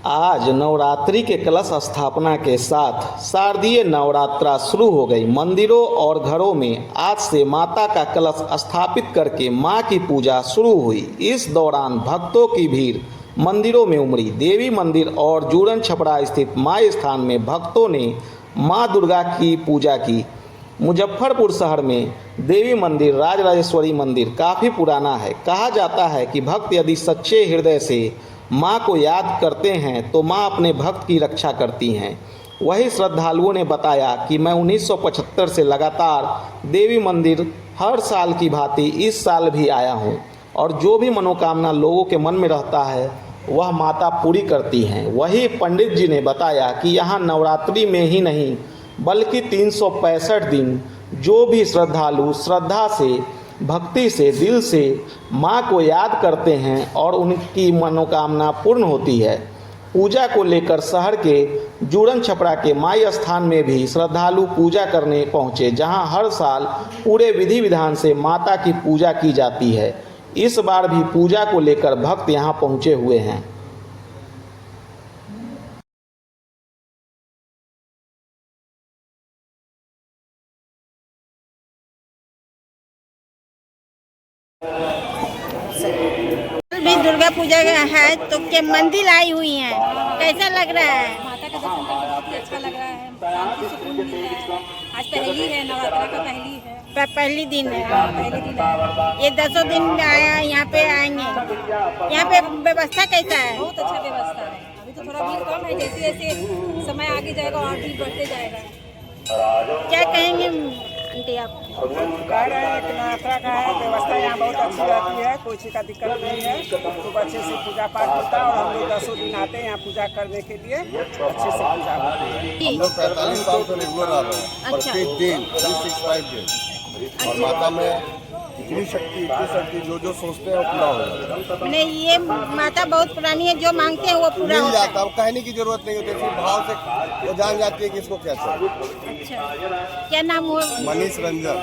आज नवरात्रि के कलश स्थापना के साथ शारदीय नवरात्रा शुरू हो गई। मंदिरों और घरों में आज से माता का कलश स्थापित करके मां की पूजा शुरू हुई। इस दौरान भक्तों की भीड़ मंदिरों में उमड़ी। देवी मंदिर और जूरन छपरा स्थित माई स्थान में भक्तों ने मां दुर्गा की पूजा की। मुजफ्फरपुर शहर में देवी मंदिर राजराजेश्वरी मंदिर काफ़ी पुराना है। कहा जाता है कि भक्त यदि सच्चे हृदय से माँ को याद करते हैं तो माँ अपने भक्त की रक्षा करती हैं। वही श्रद्धालुओं ने बताया कि मैं 1975 से लगातार देवी मंदिर हर साल की भांति इस साल भी आया हूँ और जो भी मनोकामना लोगों के मन में रहता है वह माता पूरी करती हैं। वही पंडित जी ने बताया कि यहाँ नवरात्रि में ही नहीं बल्कि 365 दिन जो भी श्रद्धालु श्रद्धा से भक्ति से दिल से माँ को याद करते हैं और उनकी मनोकामना पूर्ण होती है। पूजा को लेकर शहर के जूरन छपरा के माई स्थान में भी श्रद्धालु पूजा करने पहुँचे, जहां हर साल पूरे विधि विधान से माता की पूजा की जाती है। इस बार भी पूजा को लेकर भक्त यहां पहुँचे हुए हैं। भी दुर्गा पूजा है तो के मंदिर आई हुई हैं, कैसा लग रहा है? माता का दर्शन करके बहुत ही अच्छा लग रहा है, शांति सुकून मिल रहा है। आज पहली है, नवरात्रा का पहली है, पहली दिन है। पहले दिन है। ये 10 दिन में आया, यहाँ पे आएंगे। यहाँ पे व्यवस्था कैसा है? बहुत अच्छा व्यवस्था है। अभी तो थोड़ा भीड़ कम है, जैसे जैसे समय आगे जाएगा और भीड़ बढ़ते जाएगा। क्या कहेंगे आंटी आप? कह रहे हैं कि नवरात्रा का है, व्यवस्था यहाँ बहुत अच्छी रहती है, कोई चीज़ का दिक्कत नहीं है। खूब अच्छे से पूजा पाठ होता है और हम लोग 10 दिन आते हैं यहाँ पूजा करने के लिए, अच्छे से पूजा होती है। हम लोग 45 साल से रेगुलर आ रहे हैं, प्रत्येक दिन 365 दिन। और माता में इतनी शक्ति जो सोचते हैं वो पूरा हो जाता है। नहीं, ये माता बहुत पुरानी है, जो मांगते हैं वो पूरा मिल होता है। जाता है, कहने की जरूरत नहीं होती, सिर्फ भाव से वो जान जाती है कि इसको क्या चाहिए। अच्छा, क्या नाम हुआ? मनीष रंजन।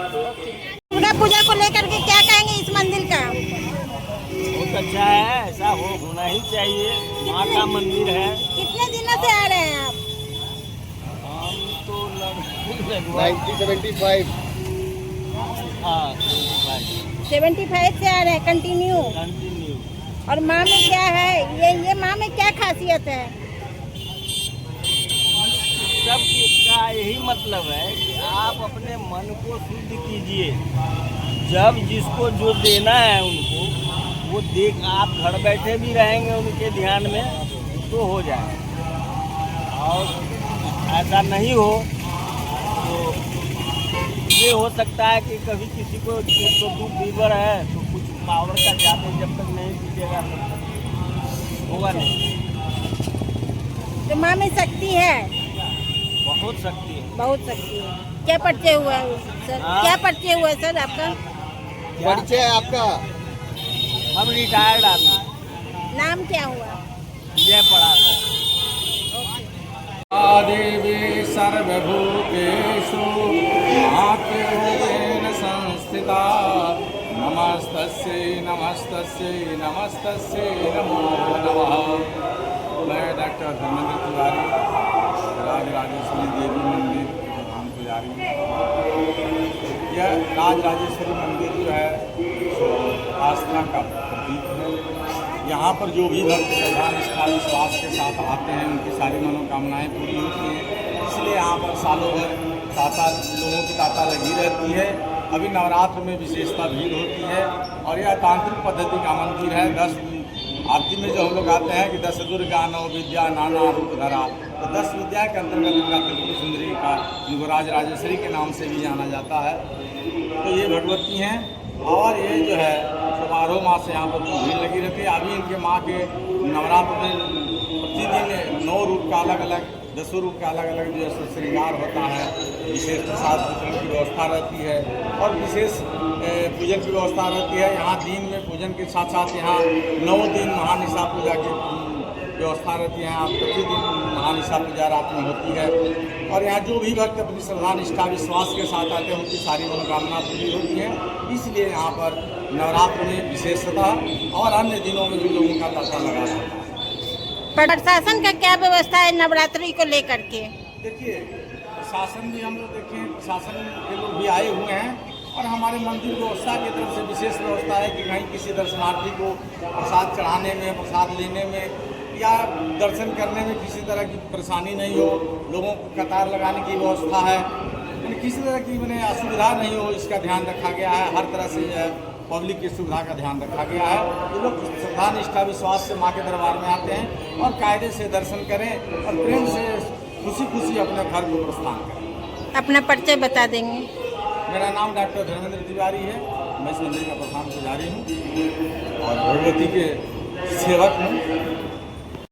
दुर्गा पूजा को लेकर के क्या कहेंगे इस मंदिर का? बहुत अच्छा है, ऐसा होना ही चाहिए। माँ का मंदिर है। कितने दिनों से आ रहे हैं आप? हम तो 1975 हाँ 75 से आ रहे हैं कंटिन्यू। कंटिन्यू। और माँ में क्या है, ये माँ में क्या खासियत है? सब का यही मतलब है कि आप अपने मन को शुद्ध कीजिए। जब जिसको जो देना है उनको वो देख, आप घर बैठे भी रहेंगे उनके ध्यान में तो हो जाए। और ऐसा नहीं हो तो ये हो सकता है कि कभी किसी को तो दूध लीवर है तो कुछ पावर का ज़्यादा जब तक नहीं दीजिएगा तब तक होगा नहीं। तो माँ में शक्ति है, बहुत शक्ति है। बहुत शक्ति है। क्या परिचय हुआ है सर? क्या परिचय हुआ है सर आपका? परिचय है आपका? हम रिटायर्ड आदमी। नाम क्या हुआ? जय पड़ा देवी सर्वभूतेषु मातृरूपेण संस्थिता नमस्तस्यै नमस्तस्यै नमस्तस्यै नमो नमः। मैं डॉक्टर धर्मेंद्र तिवारी, राजराजेश्वरी देवी मंदिर के प्रधान पुजारी हूँ। यह राजराजेश्वरी मंदिर जो है सो आस्था का प्रतीक है। यहाँ पर जो भी भक्त श्रद्धा निष्ठा विश्वास के साथ आते हैं उनकी सारी मनोकामनाएं पूरी होती हैं। इसलिए यहाँ पर सालों भर तांता लोगों की तांता लगी रहती है। अभी नवरात्र में विशेषता भीड़ होती है और यह तांत्रिक पद्धति का मंदिर है। 10 आरती में जो हम लोग आते हैं कि 10 दुर्गा 9 विद्या नाना रूप धरा, तो 10 विद्या के अंतर्गत दुर्गा त्रिपुर सुंदरी का इनको राजराजेश्वरी के नाम से भी जाना जाता है। तो ये भगवती हैं और ये जो है 12 मास यहाँ पर भीड़ लगी रहती है। अभी इनके माँ के नवरात्र में प्रतिदिन 9 रूप का अलग अलग 10 रूप का अलग अलग जो है श्रृंगार होता है। विशेष प्रसाद वितरण की व्यवस्था रहती है और विशेष पूजन की व्यवस्था रहती है। यहाँ दिन में पूजन के साथ साथ यहाँ 9 दिन महानिशा पूजा की व्यवस्था रहती है। यहाँ प्रतिदिन महानिशा पूजा रात में होती है और यहाँ जो भी भक्त अपनी श्रद्धा निष्ठा विश्वास के साथ आते हैं उनकी सारी मनोकामना पूरी होती है। इसलिए यहाँ पर नवरात्र में विशेषता और अन्य दिनों में भी लोगों का तांता लगा रहता है। प्रशासन का क्या व्यवस्था है नवरात्रि को लेकर के? देखिए प्रशासन भी हम लोग देखें, प्रशासन के लोग भी आए हुए हैं और हमारे मंदिर व्यवस्था की तरफ से विशेष व्यवस्था है कि कहीं किसी दर्शनार्थी को प्रसाद चढ़ाने में, प्रसाद लेने में या दर्शन करने में किसी तरह की परेशानी नहीं हो, लोगों को कतार लगाने की व्यवस्था है, यानी किसी तरह की मैंने असुविधा नहीं हो, इसका ध्यान रखा गया है। हर तरह से जो है पब्लिक की सुविधा का ध्यान रखा गया है। ये लोग श्रद्धा निष्ठा विश्वास से माँ के दरबार में आते हैं और कायदे से दर्शन करें और प्रेम से खुशी खुशी अपने घर को प्रस्थान करें। अपना परिचय बता देंगे? मेरा नाम डॉक्टर धर्मेंद्र तिवारी है, मैं इस मंदिर का प्रधान पुजारी हूँ और भगवती के सेवक हूँ।